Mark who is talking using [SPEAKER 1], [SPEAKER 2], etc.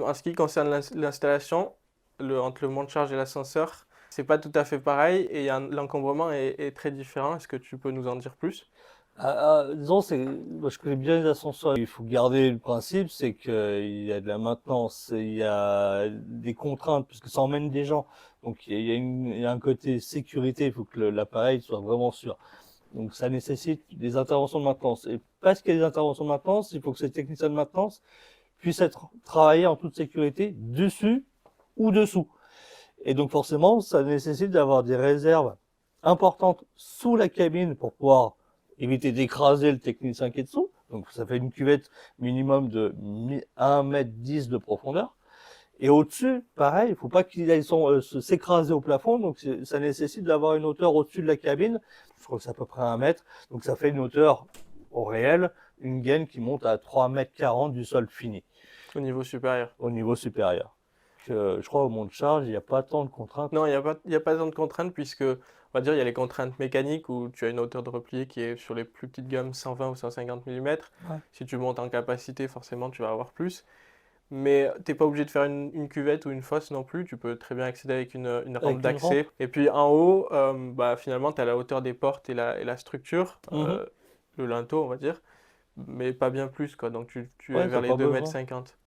[SPEAKER 1] En ce qui concerne l'installation, entre le monte-charge et l'ascenseur, c'est pas tout à fait pareil et l'encombrement est très différent. Est-ce que tu peux nous en dire plus?
[SPEAKER 2] Disons, moi je connais bien les ascenseurs. Il faut garder le principe, c'est qu'il y a de la maintenance, il y a des contraintes, puisque ça emmène des gens. Donc il y a un côté sécurité, il faut que l'appareil soit vraiment sûr. Donc ça nécessite des interventions de maintenance. Et parce qu'il y a des interventions de maintenance, il faut que ces techniciens de maintenance puissent être travailler en toute sécurité dessus ou dessous. Et donc forcément, ça nécessite d'avoir des réserves importantes sous la cabine pour pouvoir éviter d'écraser le technicien qui est dessous. Donc ça fait une cuvette minimum de 1,10 m de profondeur. Et au-dessus, pareil, il faut pas qu'il aille s'écraser au plafond, donc ça nécessite d'avoir une hauteur au-dessus de la cabine. Je crois que c'est à peu près 1 m. Donc ça fait une hauteur au réel, une gaine qui monte à 3,40 m du sol fini,
[SPEAKER 1] Au niveau supérieur?
[SPEAKER 2] au niveau supérieur. Je crois au monte charge, il n'y a pas tant de contraintes.
[SPEAKER 1] Non, il y a pas tant de contraintes puisque, on va dire, il y a les contraintes mécaniques où tu as une hauteur de replié qui est sur les plus petites gammes 120 ou 150 mm.
[SPEAKER 2] Ouais.
[SPEAKER 1] Si tu montes en capacité, forcément, tu vas avoir plus. Mais t'es pas obligé de faire une cuvette ou une fosse non plus. Tu peux très bien accéder avec une rampe
[SPEAKER 2] Avec une rampe.
[SPEAKER 1] d'accès. Et puis en haut, bah, finalement, tu as la hauteur des portes et la structure,
[SPEAKER 2] Mhm.
[SPEAKER 1] le linteau, on va dire, mais pas bien plus, quoi. Donc tu es
[SPEAKER 2] Ouais,
[SPEAKER 1] vers
[SPEAKER 2] t'as
[SPEAKER 1] les
[SPEAKER 2] pas
[SPEAKER 1] 2,50
[SPEAKER 2] besoin.
[SPEAKER 1] m.